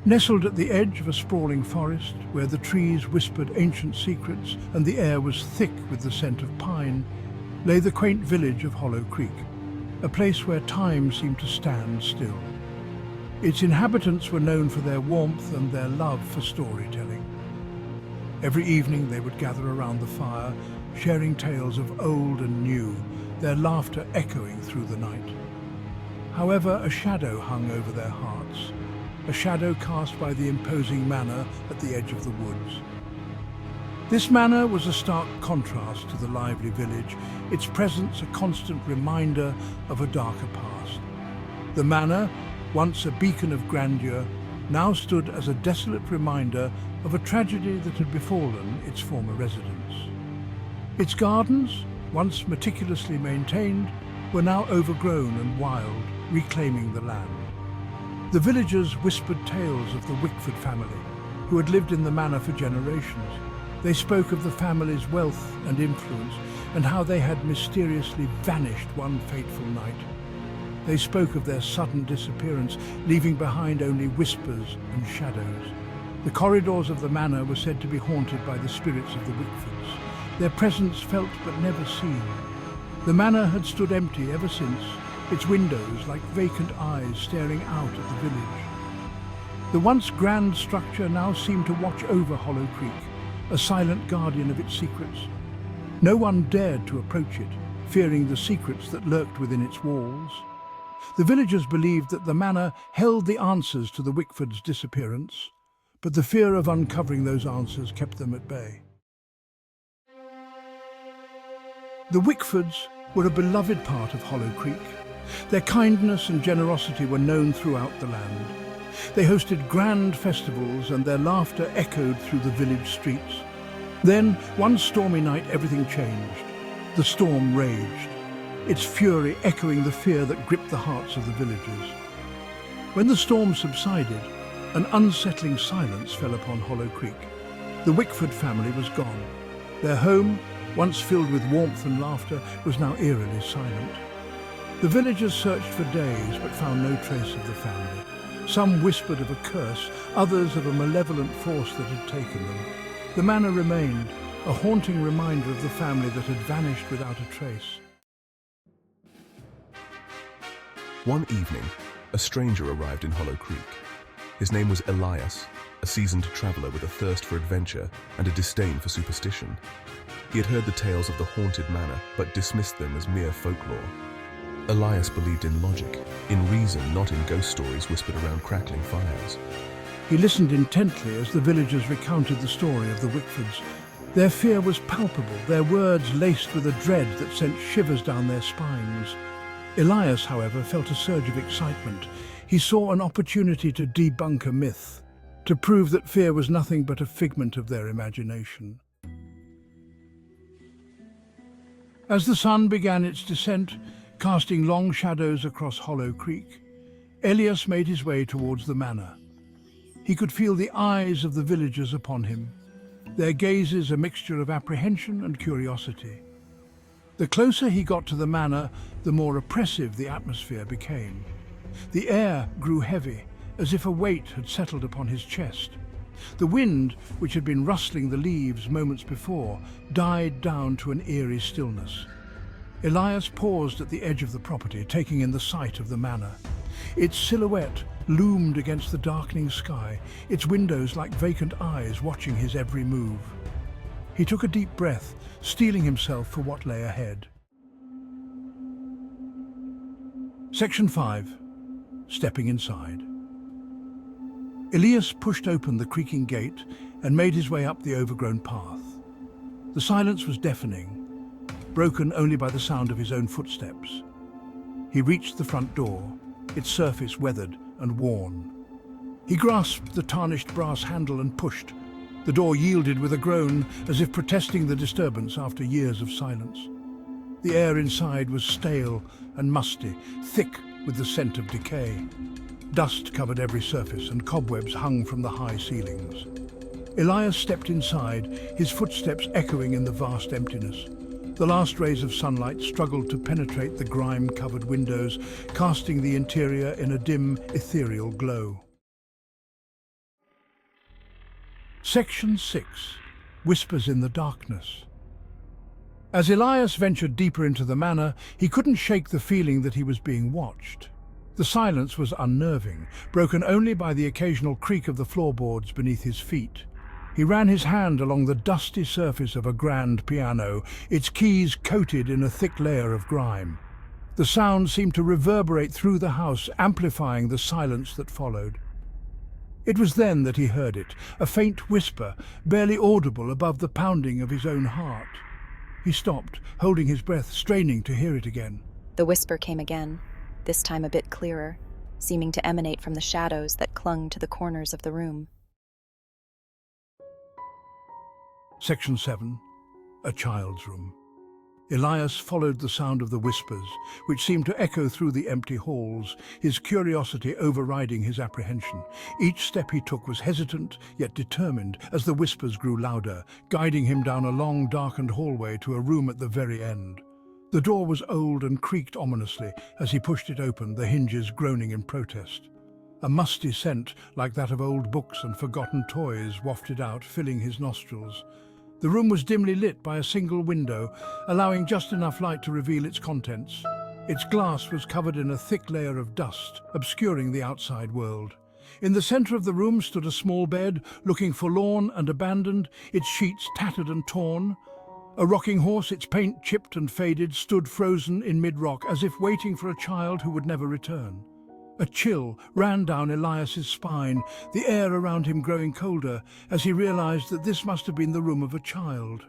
Nestled at the edge of a sprawling forest, where the trees whispered ancient secrets and the air was thick with the scent of pine, lay the quaint village of Hollow Creek, a place where time seemed to stand still. Its inhabitants were known for their warmth and their love for storytelling. Every evening they would gather around the fire, sharing tales of old and new, their laughter echoing through the night. However, a shadow hung over their hearts, a shadow cast by the imposing manor at the edge of the woods. This manor was a stark contrast to the lively village, its presence a constant reminder of a darker past. The manor, once a beacon of grandeur, now stood as a desolate reminder of a tragedy that had befallen its former residents. Its gardens, once meticulously maintained, were now overgrown and wild, reclaiming the land. The villagers whispered tales of the Wickford family, who had lived in the manor for generations. They spoke of the family's wealth and influence and how they had mysteriously vanished one fateful night. They spoke of their sudden disappearance, leaving behind only whispers and shadows. The corridors of the manor were said to be haunted by the spirits of the Wickfords, their presence felt but never seen. The manor had stood empty ever since, its windows like vacant eyes staring out at the village. The once grand structure now seemed to watch over Hollow Creek, a silent guardian of its secrets. No one dared to approach it, fearing the secrets that lurked within its walls. The villagers believed that the manor held the answers to the Wickfords' disappearance, but the fear of uncovering those answers kept them at bay. The Wickfords were a beloved part of Hollow Creek. Their kindness and generosity were known throughout the land. They hosted grand festivals and their laughter echoed through the village streets. Then, one stormy night, everything changed. The storm raged, its fury echoing the fear that gripped the hearts of the villagers. When the storm subsided, an unsettling silence fell upon Hollow Creek. The Wickford family was gone. Their home, once filled with warmth and laughter, was now eerily silent. The villagers searched for days but found no trace of the family. Some whispered of a curse, others of a malevolent force that had taken them. The manor remained, a haunting reminder of the family that had vanished without a trace. One evening, a stranger arrived in Hollow Creek. His name was Elias, a seasoned traveler with a thirst for adventure and a disdain for superstition. He had heard the tales of the haunted manor, but dismissed them as mere folklore. Elias believed in logic, in reason, not in ghost stories whispered around crackling fires. He listened intently as the villagers recounted the story of the Wickfords. Their fear was palpable, their words laced with a dread that sent shivers down their spines. Elias, however, felt a surge of excitement. He saw an opportunity to debunk a myth, to prove that fear was nothing but a figment of their imagination. As the sun began its descent, casting long shadows across Hollow Creek, Elias made his way towards the manor. He could feel the eyes of the villagers upon him, their gazes a mixture of apprehension and curiosity. The closer he got to the manor, the more oppressive the atmosphere became. The air grew heavy, as if a weight had settled upon his chest. The wind, which had been rustling the leaves moments before, died down to an eerie stillness. Elias paused at the edge of the property, taking in the sight of the manor. Its silhouette loomed against the darkening sky, its windows like vacant eyes watching his every move. He took a deep breath, steeling himself for what lay ahead. Section 5. Stepping inside. Elias pushed open the creaking gate and made his way up the overgrown path. The silence was deafening, broken only by the sound of his own footsteps. He reached the front door, its surface weathered and worn. He grasped the tarnished brass handle and pushed. The door yielded with a groan, as if protesting the disturbance after years of silence. The air inside was stale and musty, thick with the scent of decay. Dust covered every surface and cobwebs hung from the high ceilings. Elias stepped inside, his footsteps echoing in the vast emptiness. The last rays of sunlight struggled to penetrate the grime-covered windows, casting the interior in a dim, ethereal glow. Section 6. Whispers in the Darkness. As Elias ventured deeper into the manor, he couldn't shake the feeling that he was being watched. The silence was unnerving, broken only by the occasional creak of the floorboards beneath his feet. He ran his hand along the dusty surface of a grand piano, its keys coated in a thick layer of grime. The sound seemed to reverberate through the house, amplifying the silence that followed. It was then that he heard it, a faint whisper, barely audible above the pounding of his own heart. He stopped, holding his breath, straining to hear it again. The whisper came again, this time a bit clearer, seeming to emanate from the shadows that clung to the corners of the room. Section 7. A Child's Room. Elias followed the sound of the whispers, which seemed to echo through the empty halls, his curiosity overriding his apprehension. Each step he took was hesitant, yet determined, as the whispers grew louder, guiding him down a long, darkened hallway to a room at the very end. The door was old and creaked ominously as he pushed it open, the hinges groaning in protest. A musty scent, like that of old books and forgotten toys, wafted out, filling his nostrils. The room was dimly lit by a single window, allowing just enough light to reveal its contents. Its glass was covered in a thick layer of dust, obscuring the outside world. In the center of the room stood a small bed, looking forlorn and abandoned, its sheets tattered and torn. A rocking horse, its paint chipped and faded, stood frozen in mid-rock, as if waiting for a child who would never return. A chill ran down Elias's spine, the air around him growing colder, as he realized that this must have been the room of a child.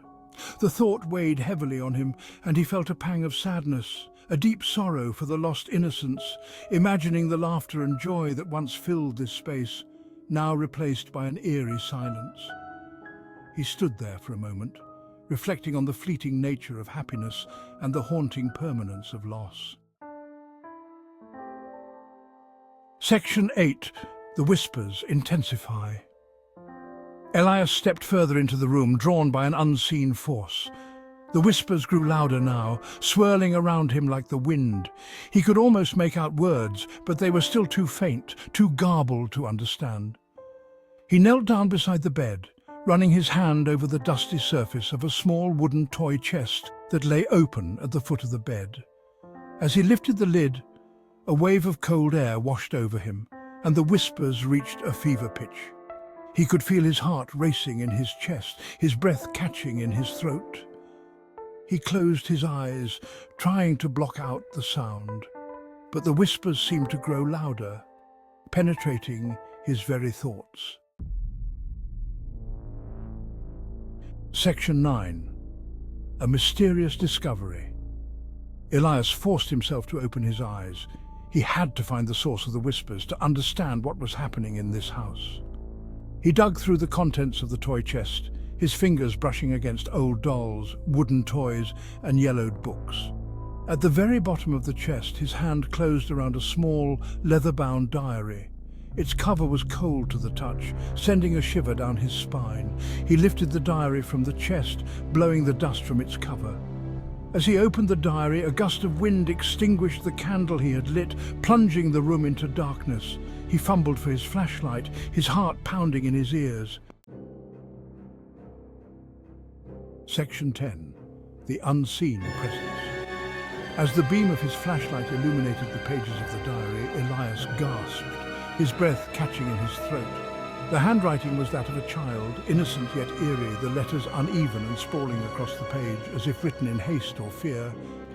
The thought weighed heavily on him, and he felt a pang of sadness, a deep sorrow for the lost innocence, imagining the laughter and joy that once filled this space, now replaced by an eerie silence. He stood there for a moment, reflecting on the fleeting nature of happiness and the haunting permanence of loss. Section 8. The whispers intensify. Elias stepped further into the room, drawn by an unseen force. The whispers grew louder now, swirling around him like the wind. He could almost make out words, but they were still too faint, too garbled to understand. He knelt down beside the bed, running his hand over the dusty surface of a small wooden toy chest that lay open at the foot of the bed. As he lifted the lid, a wave of cold air washed over him, and the whispers reached a fever pitch. He could feel his heart racing in his chest, his breath catching in his throat. He closed his eyes, trying to block out the sound, but the whispers seemed to grow louder, penetrating his very thoughts. Section 9. A Mysterious Discovery. Elias forced himself to open his eyes. He had to find the source of the whispers to understand what was happening in this house. He dug through the contents of the toy chest, his fingers brushing against old dolls, wooden toys, and yellowed books. At the very bottom of the chest, his hand closed around a small, leather-bound diary. Its cover was cold to the touch, sending a shiver down his spine. He lifted the diary from the chest, blowing the dust from its cover. As he opened the diary, a gust of wind extinguished the candle he had lit, plunging the room into darkness. He fumbled for his flashlight, his heart pounding in his ears. Section 10. The Unseen Presence. As the beam of his flashlight illuminated the pages of the diary, Elias gasped, his breath catching in his throat. The handwriting was that of a child, innocent yet eerie, the letters uneven and sprawling across the page, as if written in haste or fear.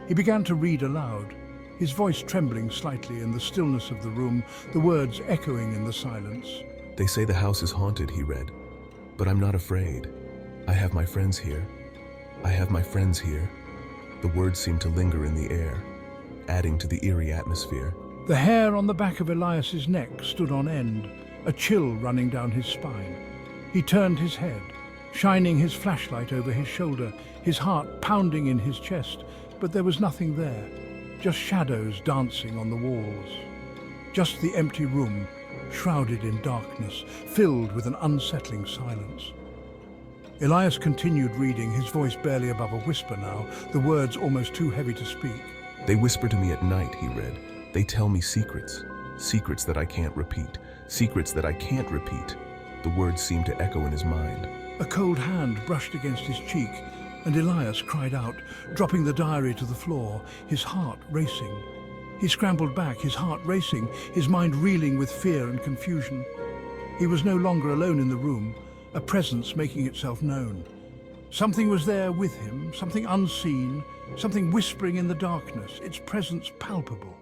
He began to read aloud, his voice trembling slightly in the stillness of the room, the words echoing in the silence. They say the house is haunted, he read. But I'm not afraid. I have my friends here. I have my friends here. The words seemed to linger in the air, adding to the eerie atmosphere. The hair on the back of Elias's neck stood on end, a chill running down his spine. He turned his head, shining his flashlight over his shoulder, his heart pounding in his chest, but there was nothing there, just shadows dancing on the walls. Just the empty room, shrouded in darkness, filled with an unsettling silence. Elias continued reading, his voice barely above a whisper now, the words almost too heavy to speak. They whisper to me at night, he read. They tell me secrets, secrets that I can't repeat, secrets that I can't repeat. The words seemed to echo in his mind. A cold hand brushed against his cheek, and Elias cried out, dropping the diary to the floor, his heart racing. He scrambled back, his heart racing, his mind reeling with fear and confusion. He was no longer alone in the room, a presence making itself known. Something was there with him, something unseen, something whispering in the darkness, its presence palpable.